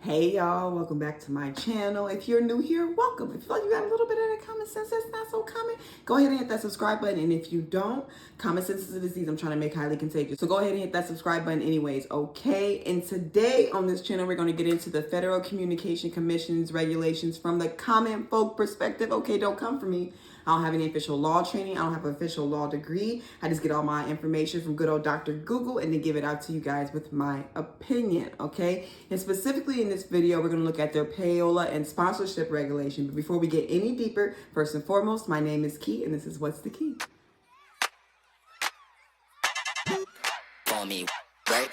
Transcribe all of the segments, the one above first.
Hey y'all, welcome back to my channel. If you're new here, welcome. If you feel like you got a little bit of that common sense that's not so common, go ahead and hit that subscribe button. And if you don't, common sense is a disease I'm trying to make highly contagious. So go ahead and hit that subscribe button anyways, okay? And today on this channel, we're going to get into the Federal Communication Commission's regulations from the common folk perspective. Okay, don't come for me. I don't have any official law training. I don't have an official law degree. I just get all my information from good old Dr. Google and then give it out to you guys with my opinion, okay? And specifically in this video, we're going to look at their payola and sponsorship regulation. But before we get any deeper, first and foremost, my name is Key, and this is What's the Key? For me, work,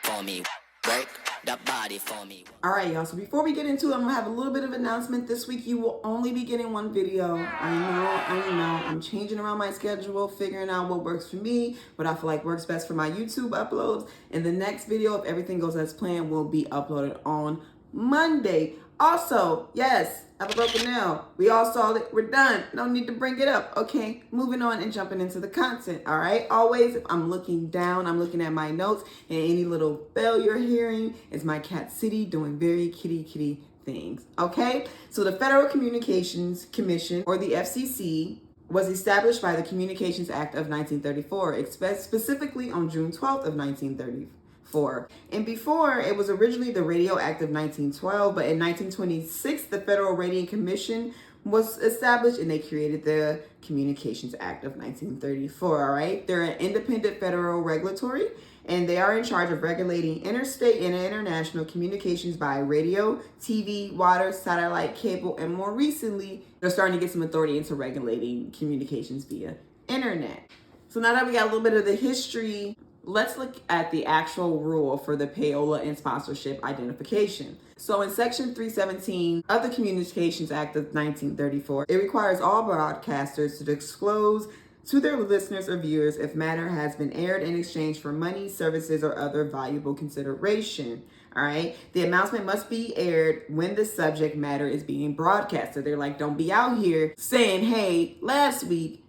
for me, work the body for me. All right, y'all. So before we get into it, I'm gonna have a little bit of announcement this week. You will only be getting one video. I know. I'm changing around my schedule, figuring out what works for me, what I feel like works best for my YouTube uploads. And the next video, if everything goes as planned, will be uploaded on Monday. Also, yes, I have a broken nail. We all saw it. We're done. No need to bring it up. Okay, moving on and jumping into the content. All right. Always, if I'm looking down, I'm looking at my notes, and any little bell you're hearing is my cat City doing very kitty things. Okay. So the Federal Communications Commission, or the FCC, was established by the Communications Act of 1934, specifically on June 12th of 1934. And before, it was originally the Radio Act of 1912, but in 1926, the Federal Radio Commission was established and they created the Communications Act of 1934, all right? They're an independent federal regulatory, and they are in charge of regulating interstate and international communications by radio, TV, water, satellite, cable, and more recently, they're starting to get some authority into regulating communications via internet. So now that we got a little bit of the history, let's look at the actual rule for the payola and sponsorship identification. So in Section 317 of the Communications Act of 1934, it requires all broadcasters to disclose to their listeners or viewers if matter has been aired in exchange for money, services, or other valuable consideration. All right. The announcement must be aired when the subject matter is being broadcast. So they're like, don't be out here saying, hey, last week,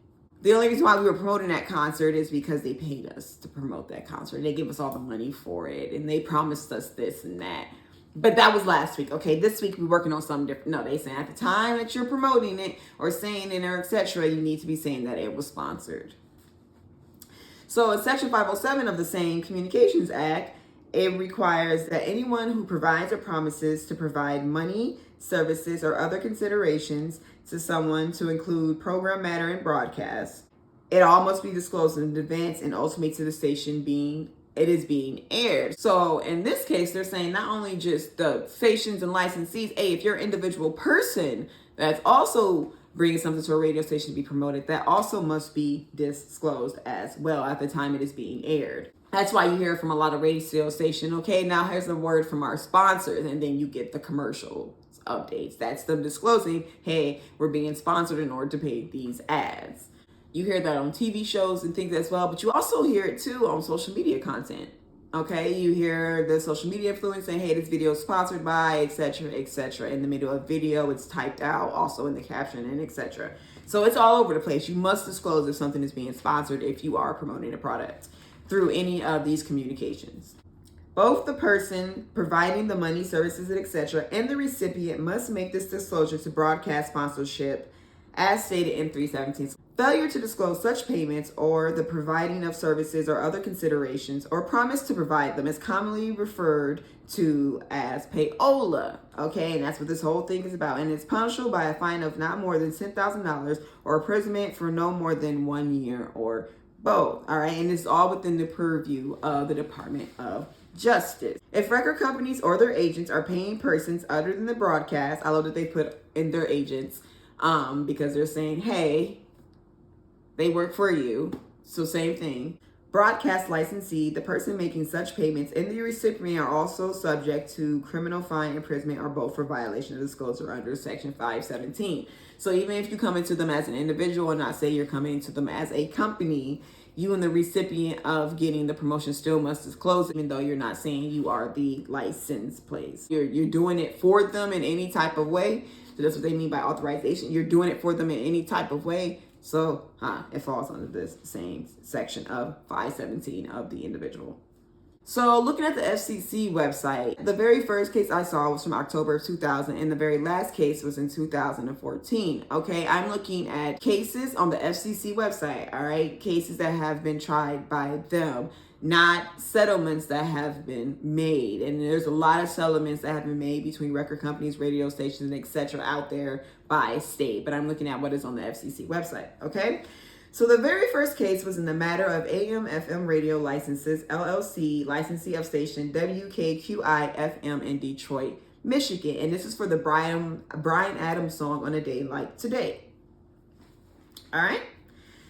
the only reason why we were promoting that concert is because they paid us to promote that concert. They gave us all the money for it, and they promised us this and that. But that was last week. Okay, this week we're working on something different. No, they saying at the time that you're promoting it or saying it or etc., you need to be saying that it was sponsored. So in Section 507 of the same Communications Act, it requires that anyone who provides or promises to provide money, services, or other considerations to someone to include program matter and broadcast, it all must be disclosed in advance and ultimately to the station it is being aired. So in this case, they're saying not only just the stations and licensees, hey, if you're an individual person that's also bringing something to a radio station to be promoted, that also must be disclosed as well at the time it is being aired. That's why you hear from a lot of radio stations, okay, now here's a word from our sponsors, and then you get the commercial updates. That's them disclosing, hey, we're being sponsored in order to pay these ads. You hear that on TV shows and things as well, but you also hear it too on social media content. Okay, you hear the social media influence saying, hey, this video is sponsored by, etc., etc. In the middle of video, it's typed out, also in the caption, and etc. So it's all over the place. You must disclose if something is being sponsored if you are promoting a product through any of these communications. Both the person providing the money, services, etc., and the recipient must make this disclosure to broadcast sponsorship as stated in 317. Failure to disclose such payments or the providing of services or other considerations or promise to provide them is commonly referred to as payola. Okay, and that's what this whole thing is about. And it's punishable by a fine of not more than $10,000 or imprisonment for no more than 1 year or both. All right, and it's all within the purview of the Department of Justice. If record companies or their agents are paying persons other than the broadcast, I love that they put in their agents because they're saying, hey, they work for you. So same thing. Broadcast licensee, the person making such payments, and the recipient are also subject to criminal fine, imprisonment, or both for violation of disclosure under Section 517. So even if you come into them as an individual and not say you're coming to them as a company, you and the recipient of getting the promotion still must disclose, even though you're not saying you are the licensed place. You're doing it for them in any type of way. So that's what they mean by authorization. You're doing it for them in any type of way. So it falls under this same section of 517 of the individual. So looking at the FCC website, the very first case I saw was from October of 2000 and the very last case was in 2014. Okay, I'm looking at cases on the FCC website, all right? Cases that have been tried by them, not settlements that have been made. And there's a lot of settlements that have been made between record companies, radio stations, and etc. out there by state, but I'm looking at what is on the FCC website, okay? So the very first case was in the matter of AM/FM radio licenses, LLC, licensee of station WKQI-FM in Detroit, Michigan. And this is for the Brian Adams song On a Day Like Today. All right?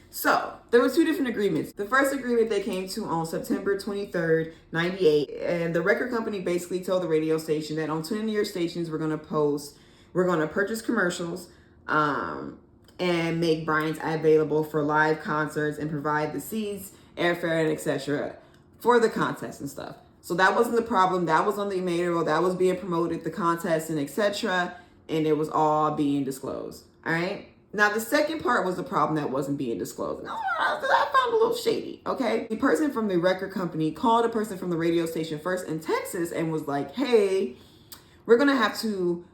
So there were two different agreements. The first agreement they came to on September 23rd, 98. And the record company basically told the radio station that on 10 of your stations, we're going to purchase commercials, and make Brian's available for live concerts and provide the seats, airfare, and etc. for the contest and stuff. So that wasn't the problem. That was on the email. That was being promoted, the contest and etc. And it was all being disclosed. All right. Now the second part was the problem that wasn't being disclosed. No, I found a little shady. Okay. The person from the record company called a person from the radio station first in Texas and was like, "Hey, we're gonna have to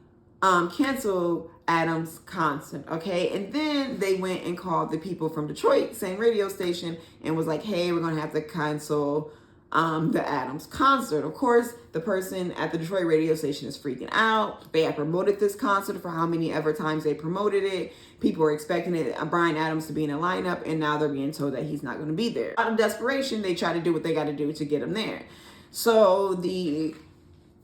cancel Adams' concert," okay? And then they went and called the people from Detroit, same radio station, and was like, "Hey, we're gonna have to cancel the Adams concert." Of course, the person at the Detroit radio station is freaking out. They had promoted this concert for how many ever times they promoted it. People were expecting Brian Adams to be in a lineup, and now they're being told that he's not going to be there. Out of desperation, they try to do what they got to do to get him there. So the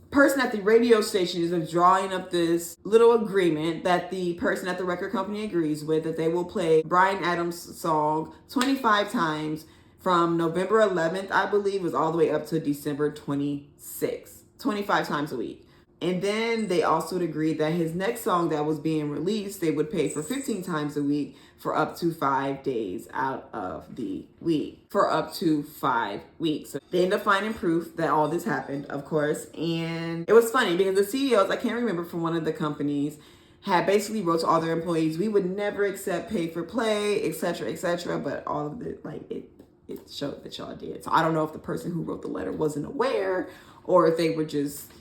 person at the radio station is drawing up this little agreement that the person at the record company agrees with, that they will play Brian Adams' song 25 times from November 11th, I believe, was all the way up to December 26th, 25 times a week. And then they also agreed that his next song that was being released, they would pay for 15 times a week for up to 5 days out of the week, for up to 5 weeks. So they ended up finding proof that all this happened, of course. And it was funny because the CEOs, I can't remember, from one of the companies had basically wrote to all their employees, "We would never accept pay for play, etc., etc." But all of it, like it showed that y'all did. So I don't know if the person who wrote the letter wasn't aware or if they were just,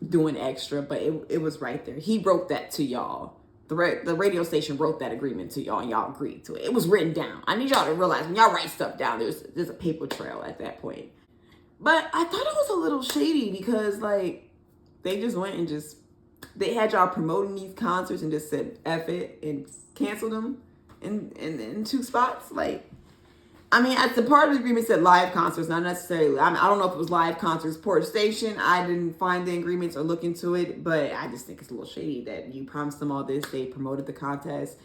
doing extra, but it was right there. He wrote that to y'all. The radio station wrote that agreement to y'all and y'all agreed to it. It was written down. I need y'all to realize when y'all write stuff down, there's a paper trail at that point. But I thought it was a little shady because they just went and they had y'all promoting these concerts and just said F it and canceled them in 2 spots. As the part of the agreement said live concerts, not necessarily. I don't know if it was live concerts per station. I didn't find the agreements or look into it, but I just think it's a little shady that you promised them all this. They promoted the contest,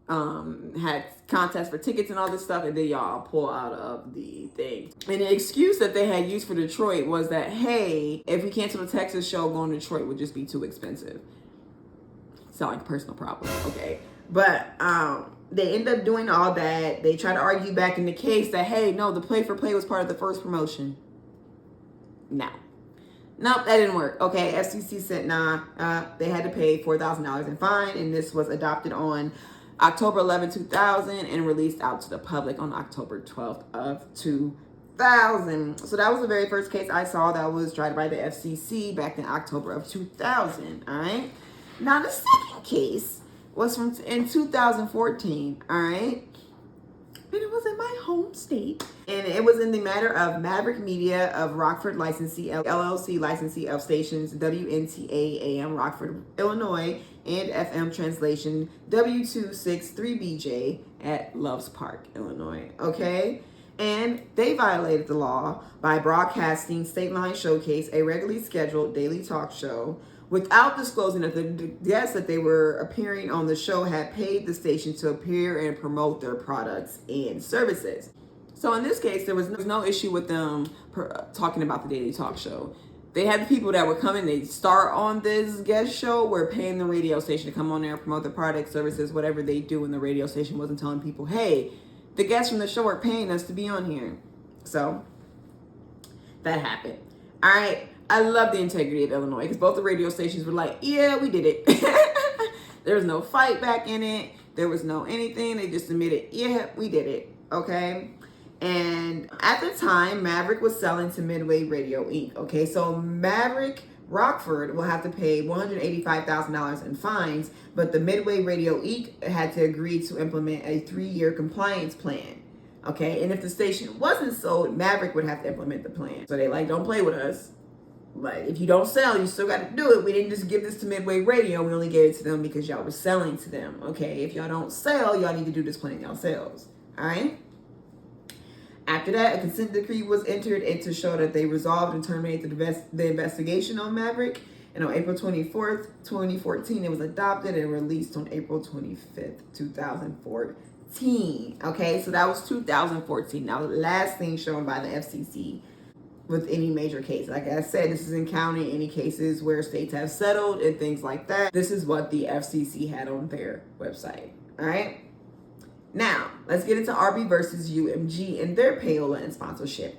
had contests for tickets and all this stuff, and then y'all pull out of the thing. And the excuse that they had used for Detroit was that, hey, if we cancel the Texas show, going to Detroit would just be too expensive. Sound like a personal problem, okay? But they end up doing all that. They try to argue back in the case that, hey, no, the play for play was part of the first promotion. No. Nope, that didn't work. Okay, FCC said, nah, they had to pay $4,000 in fine, and this was adopted on October 11, 2000, and released out to the public on October 12th of 2000. So that was the very first case I saw that was tried by the FCC back in October of 2000, all right? Now, the second case was in 2014, all right? And it was in my home state. And it was in the matter of Maverick Media of Rockford Licensee, LLC, licensee of stations WNTA AM Rockford, Illinois, and FM translation W263BJ at Loves Park, Illinois, okay? And they violated the law by broadcasting State Line Showcase, a regularly scheduled daily talk show, without disclosing that the guests that they were appearing on the show had paid the station to appear and promote their products and services. So in this case, there was no issue with them talking about the daily talk show. They had the people that were coming, they start on this guest show, were paying the radio station to come on there and promote their products, services, whatever they do, and the radio station wasn't telling people, hey, the guests from the show are paying us to be on here. So that happened. All right. I love the integrity of Illinois because both the radio stations were like, yeah, we did it. There was no fight back in it. There was no anything. They just admitted, yeah, we did it. Okay. And at the time, Maverick was selling to Midway Radio Inc. Okay, so Maverick Rockford will have to pay $185,000 in fines, but the Midway Radio Inc. had to agree to implement a 3-year compliance plan. Okay, and if the station wasn't sold, Maverick would have to implement the plan. So they like, don't play with us. But if you don't sell, you still got to do it. We didn't just give this to Midway Radio. We only gave it to them because y'all were selling to them. Okay, if y'all don't sell, y'all need to do this plan yourselves. All right. After that, a consent decree was entered and to show that they resolved and terminated the investigation on Maverick. And on April 24th, 2014, it was adopted and released on April 25th, 2014. Okay, so that was 2014. Now, the last thing shown by the FCC with any major case. Like I said, this isn't counting any cases where states have settled and things like that. This is what the FCC had on their website. All right. Now, let's get into RB versus UMG and their payola and sponsorship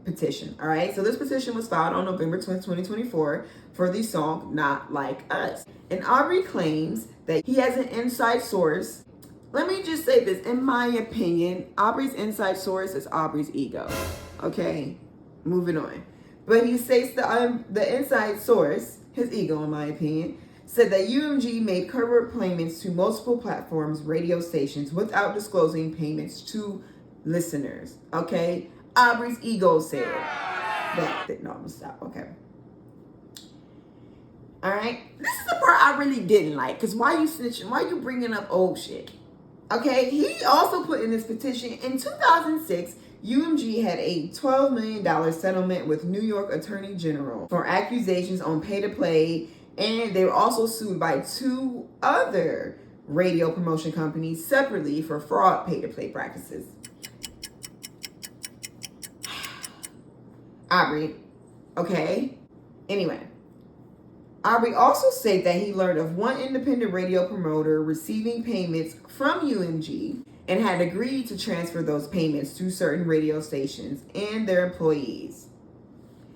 petition. All right. So this petition was filed on November 20th, 2024 for the song Not Like Us. And Aubrey claims that he has an inside source. Let me just say this. In my opinion, Aubrey's inside source is Aubrey's ego. Okay. Moving on. But he states that the inside source, his ego in my opinion, said that UMG made covert payments to multiple platforms, radio stations, without disclosing payments to listeners. Okay? Aubrey's ego said that. No, I'm gonna stop. Okay. Alright? This is the part I really didn't like. Because why you snitching? Why you bringing up old shit? Okay? He also put in this petition in 2006. UMG had a $12 million settlement with New York Attorney General for accusations on pay-to-play, and they were also sued by 2 other radio promotion companies separately for fraud pay-to-play practices. Aubrey, okay? Anyway, Aubrey also said that he learned of one independent radio promoter receiving payments from UMG and had agreed to transfer those payments to certain radio stations and their employees.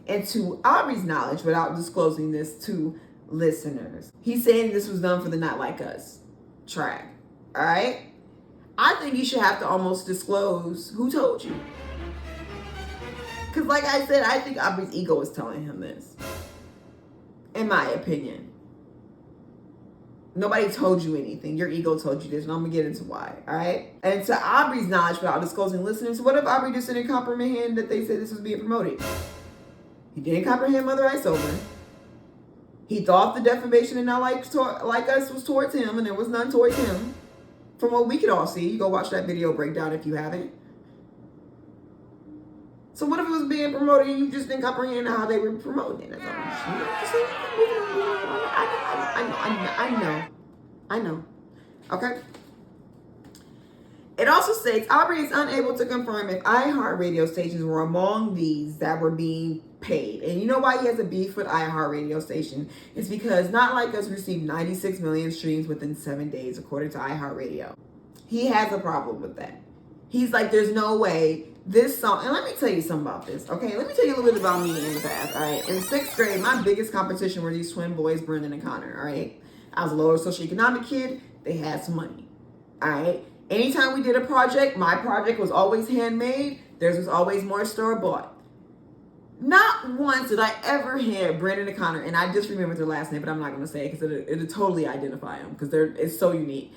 And to Aubrey's knowledge, without disclosing this to listeners. He's saying this was done for the Not Like Us track. All right? I think you should have to almost disclose who told you. Because like I said, I think Aubrey's ego is telling him this. In my opinion. Nobody told you anything. Your ego told you this, and I'm going to get into why, all right? And to Aubrey's knowledge, without disclosing listeners, what if Aubrey just didn't comprehend that they said this was being promoted? He didn't comprehend Mother I Sober. He thought the defamation and Not Like Us was towards him, and there was none towards him. From what we could all see. You go watch that video breakdown if you haven't. So what if it was being promoted and you just didn't comprehend how they were promoting it? I know. Okay. It also states Aubrey is unable to confirm if iHeart radio stations were among these that were being paid. And you know why he has a beef with iHeart radio station? It's because Not Like Us received 96 million streams within 7 days, according to iHeart Radio. He has a problem with that. He's like, there's no way this song, and let me tell you something about this, okay? Let me tell you a little bit about me in the past, all right? In 6th grade, my biggest competition were these twin boys, Brendan and Connor, all right? I was a lower socioeconomic kid. They had some money, all right? Anytime we did a project, my project was always handmade. Theirs was always more store-bought. Not once did I ever hear Brendan and Connor, and I just remembered their last name, but I'm not going to say it because it'll totally identify them because it's so unique.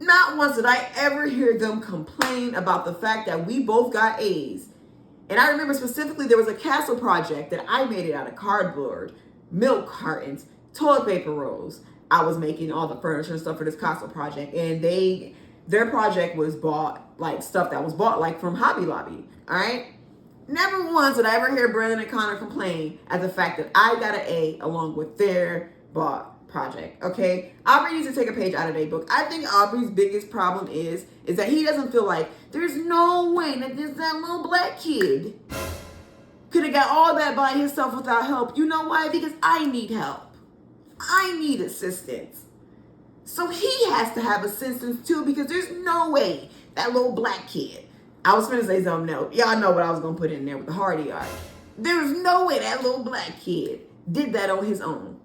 Not once did I ever hear them complain about the fact that we both got A's. And I remember specifically there was a castle project that I made it out of cardboard, milk cartons, toilet paper rolls. I was making all the furniture and stuff for this castle project. And their project was bought, like stuff that was bought like from Hobby Lobby. All right? Never once did I ever hear Brendan and Connor complain at the fact that I got an A along with their bought project, okay? Aubrey needs to take a page out of their book. I think Aubrey's biggest problem is that he doesn't feel like there's no way that that little black kid could have got all that by himself without help. You know why? Because I need help. I need assistance. So he has to have assistance too because there's no way that little black kid, I was going to say something else. Y'all know what I was going to put in there with the hardy art. There's no way that little black kid did that on his own.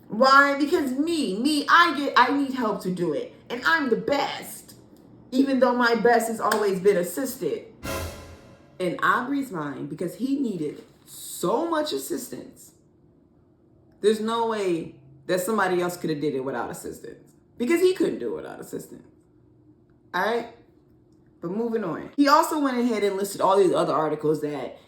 Why? Because I need help to do it. And I'm the best. Even though my best has always been assisted. In Aubrey's mind, because he needed so much assistance, there's no way that somebody else could have did it without assistance. Because he couldn't do it without assistance. All right? But moving on. He also went ahead and listed all these other articles that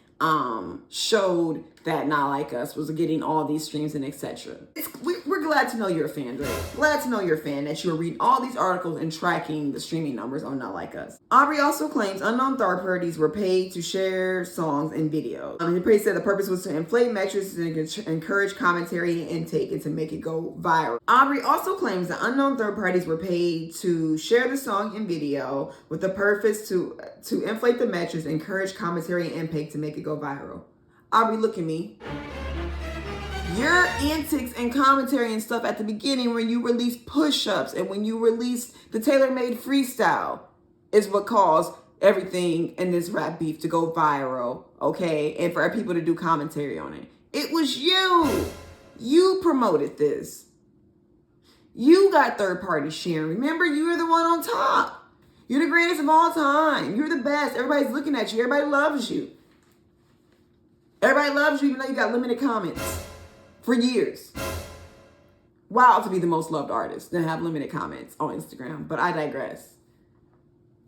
showed that Not Like Us was getting all these streams and etc. We're glad to know you're a fan, Drake. Glad to know you're a fan, that you're reading all these articles and tracking the streaming numbers on Not Like Us. Aubrey also claims unknown third parties were paid to share songs and videos. The praise said the purpose was to inflate metrics and encourage commentary and intake and to make it go viral. Aubrey also claims that unknown third parties were paid to share the song and video with the purpose to inflate the metrics, encourage commentary and intake to make it go viral. Aubrey, look at me. Your antics and commentary and stuff at the beginning when you released push-ups and when you released the tailor-made freestyle is what caused everything in this rap beef to go viral, okay? And for people to do commentary on it. It was you. You promoted this. You got third party sharing. Remember, you were the one on top. You're the greatest of all time. You're the best. Everybody's looking at you. Everybody loves you. Everybody loves you even though you got limited comments for years. Wild to be the most loved artist and have limited comments on Instagram, but I digress.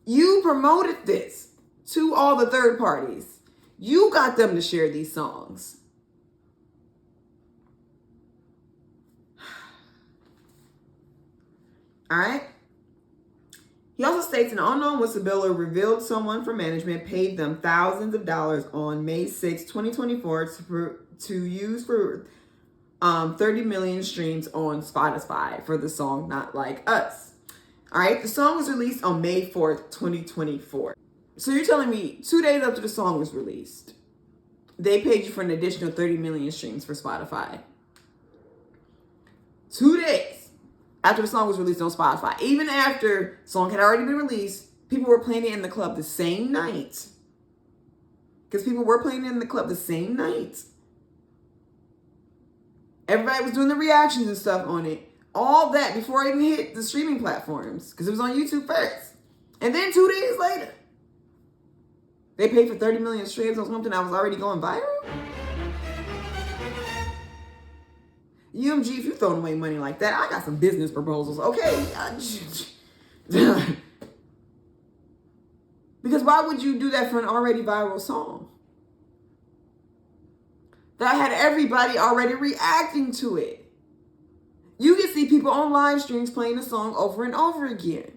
You promoted this to all the third parties. You got them to share these songs. All right. He also states an unknown whistleblower revealed someone from management paid them thousands of dollars on May 6, 2024 to use for 30 million streams on Spotify for the song Not Like Us. All right, the song was released on May 4th, 2024. So you're telling me 2 days after the song was released, they paid you for an additional 30 million streams for Spotify. 2 days after the song was released on Spotify. Even after the song had already been released, people were playing it in the club the same night. Because people were playing it in the club the same night. Everybody was doing the reactions and stuff on it. All that before it even hit the streaming platforms. Because it was on YouTube first. And then 2 days later, they paid for 30 million streams on something that was already going viral? UMG, if you're throwing away money like that, I got some business proposals, okay? Because why would you do that for an already viral song? That had everybody already reacting to it. You can see people on live streams playing the song over and over again.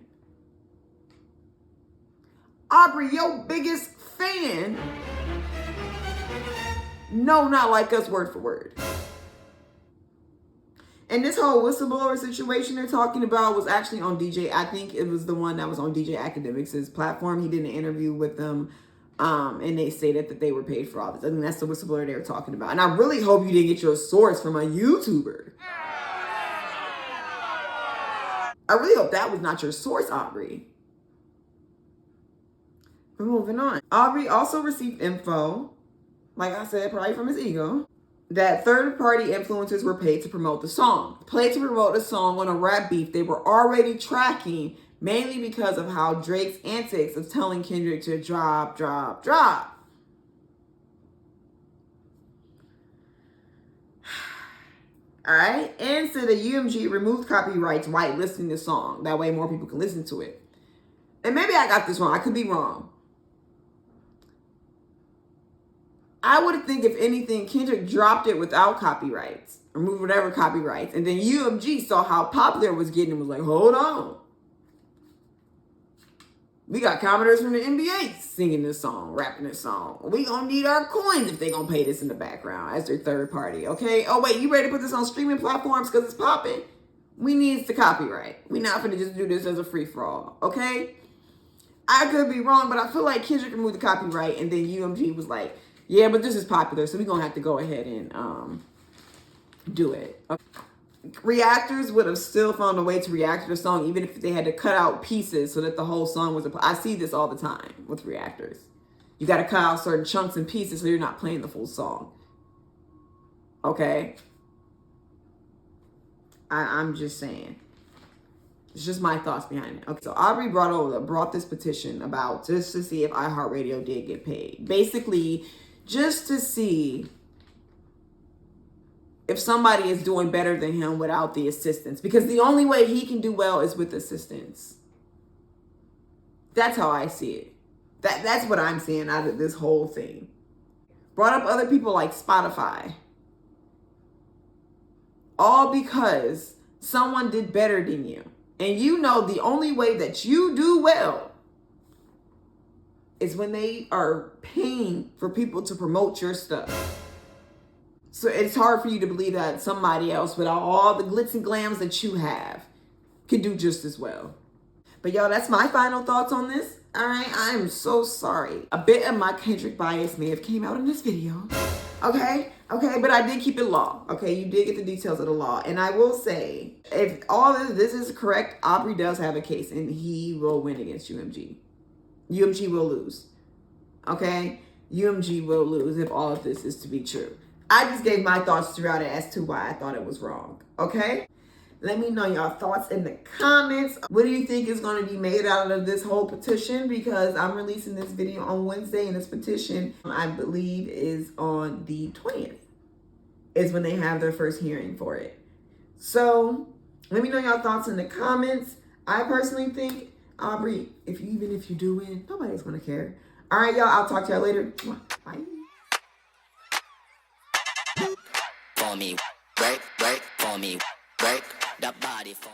Aubrey, your biggest fan, no, Not Like Us word for word. And this whole whistleblower situation they're talking about was actually on DJ. I think it was the one that was on DJ Academics' platform. He did an interview with them, and they stated that they were paid for all this. I think that's the whistleblower they were talking about. And I really hope you didn't get your source from a YouTuber. I really hope that was not your source, Aubrey. But moving on. Aubrey also received info, like I said, probably from his ego, that third-party influencers were paid to promote the song. Paid to promote a song on a rap beef they were already tracking, mainly because of how Drake's antics of telling Kendrick to drop. All right? And said that UMG removed copyrights whitelisting the song. That way more people can listen to it. And maybe I got this wrong. I could be wrong. I would think, if anything, Kendrick dropped it without copyrights, removed whatever copyrights, and then UMG saw how popular it was getting and was like, hold on. We got commenters from the NBA singing this song, rapping this song. We gonna need our coins if they gonna pay this in the background as their third party, okay? Oh, wait, you ready to put this on streaming platforms because it's popping? We need the copyright. We not finna just do this as a free-for-all, okay? I could be wrong, but I feel like Kendrick removed the copyright, and then UMG was like, yeah, but this is popular, so we're going to have to go ahead and do it. Okay. Reactors would have still found a way to react to the song, even if they had to cut out pieces so that the whole song was... I see this all the time with reactors. You got to cut out certain chunks and pieces so you're not playing the full song. Okay? I'm just saying. It's just my thoughts behind it. Okay, so Aubrey brought this petition about just to see if iHeartRadio did get paid. Basically, just to see if somebody is doing better than him without the assistance. Because the only way he can do well is with assistance. That's how I see it. That's what I'm seeing out of this whole thing. Brought up other people like Spotify. All because someone did better than you. And you know the only way that you do well is when they are paying for people to promote your stuff. So it's hard for you to believe that somebody else without all the glitz and glams that you have can do just as well. But y'all, that's my final thoughts on this. All right, I'm so sorry. A bit of my Kendrick bias may have came out in this video. Okay, but I did keep it law. Okay, you did get the details of the law. And I will say, if all this is correct, Aubrey does have a case and he will win against UMG. UMG will lose. Okay, UMG will lose if all of this is to be true. I just gave my thoughts throughout it as to why I thought it was wrong. Okay? Let me know your thoughts in the comments. What do you think is going to be made out of this whole petition? Because I'm releasing this video on Wednesday, and this petition, I believe, is on the 20th. Is when they have their first hearing for it. So, let me know your thoughts in the comments. I personally think, Aubrey, even if you do win, nobody's going to care. All right, y'all. I'll talk to y'all later. Bye. For me, break, for me, break that body for me.